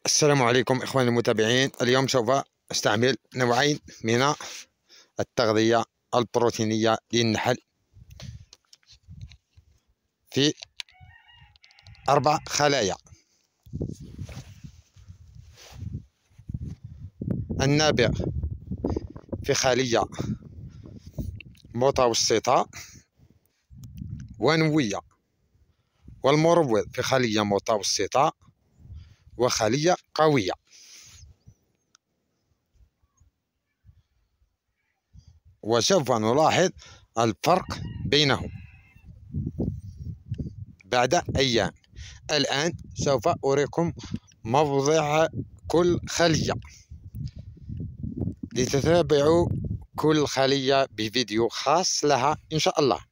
السلام عليكم إخواني المتابعين. اليوم سوف أستعمل نوعين من التغذية البروتينية للنحل في 4 خلايا: النابع في خلية متوسطة ونوية، والمروض في خلية متوسطة وخلية قوية. وسوف نلاحظ الفرق بينهم بعد أيام. الآن سوف أريكم موضع كل خلية لتتابعوا كل خلية بفيديو خاص لها إن شاء الله.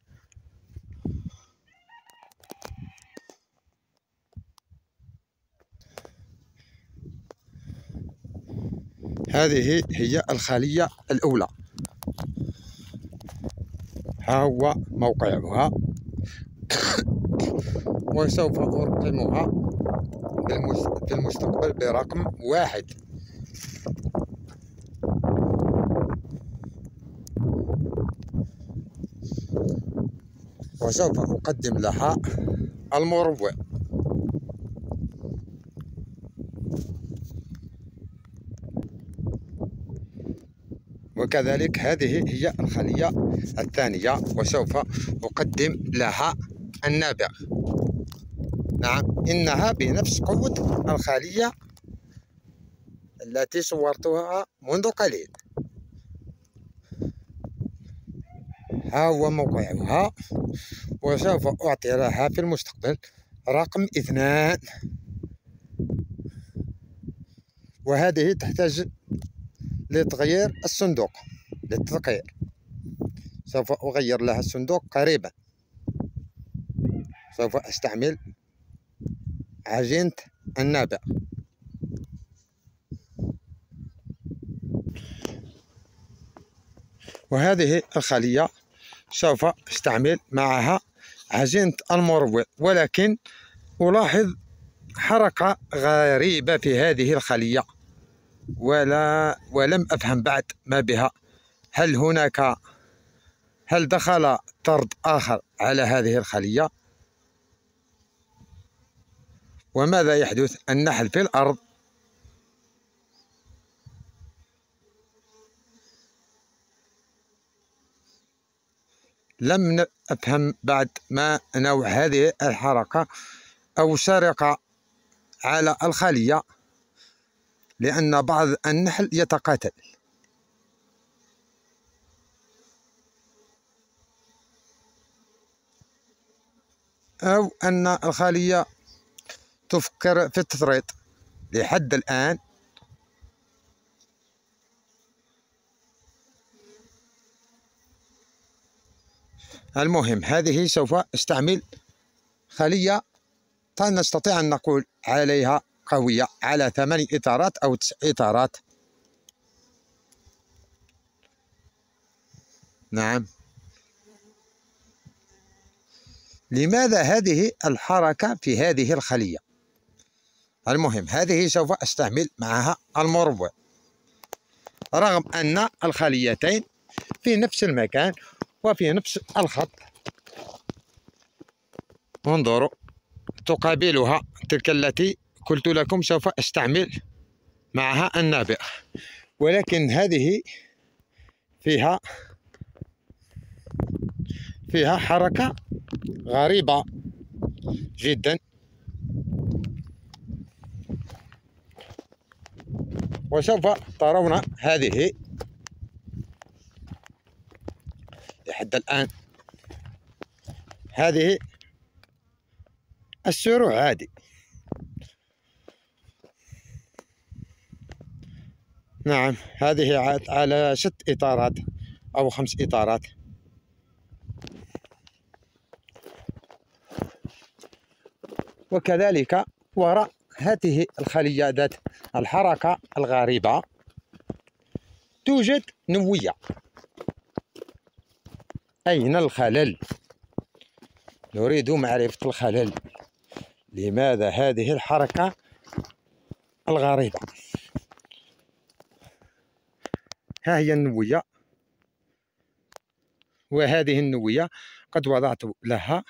هذه هي الخلية الأولى، ها هو موقعها، وسوف أرقمها في المستقبل برقم 1. وسوف أقدم لها المروع. وكذلك هذه هي الخلية الثانية، وسوف أقدم لها النابع. نعم، إنها بنفس قوة الخلية التي صورتها منذ قليل. ها هو موقعها، وسوف أعطي لها في المستقبل رقم 2. وهذه تحتاج لتغيير الصندوق للتذكير. سوف أغير لها الصندوق قريبا. سوف أستعمل عجينة النابع. وهذه الخلية سوف أستعمل معها عجينة المروع، ولكن ألاحظ حركة غريبة في هذه الخلية ولم أفهم بعد ما بها. هل دخل طرد آخر على هذه الخلية؟ وماذا يحدث؟ النحل في الأرض لم أفهم بعد ما نوع هذه الحركة أو سرقة على الخلية، لأن بعض النحل يتقاتل. أو أن الخلية تفكر في التطريد. لحد الآن المهم، هذه سوف استعمل خلية نستطيع أن نقول عليها قوية، على 8 إطارات أو 9 إطارات. نعم، لماذا هذه الحركة في هذه الخلية؟ المهم، هذه سوف أستعمل معها المروع، رغم أن الخليتين في نفس المكان وفي نفس الخط. انظروا، تقابلها تلك التي قلت لكم سوف أستعمل معها النابع، ولكن هذه فيها حركة غريبة جدا. وسوف ترون هذه لحد الآن. هذه السروع عادي. نعم، هذه على 6 إطارات أو 5 إطارات. وكذلك وراء هذه الخلية ذات الحركة الغريبة توجد نوية. أين الخلل؟ نريد معرفة الخلل. لماذا هذه الحركة الغريبة. ها هي النوية، وهذه النوية قد وضعت لها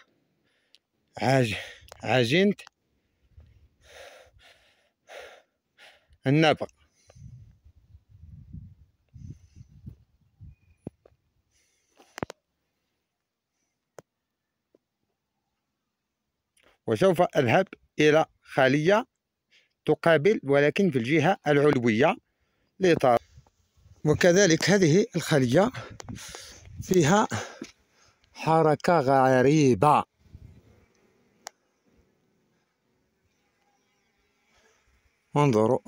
عجينة النبق. وسوف أذهب إلى خلية تقابل ولكن في الجهة العلوية لإطار. وكذلك هذه الخلية فيها حركة غريبة. انظروا،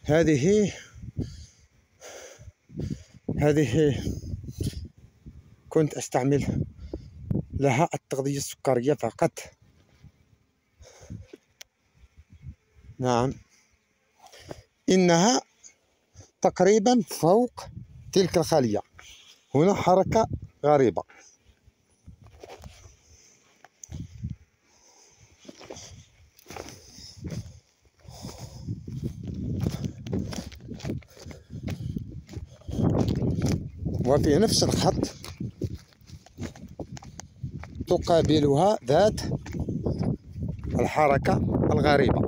هذه كنت أستعمل لها التغذية السكرية فقط. نعم، إنها تقريبا فوق تلك الخلية. هنا حركة غريبة. وفي نفس الخط تقابلها ذات الحركة الغريبة.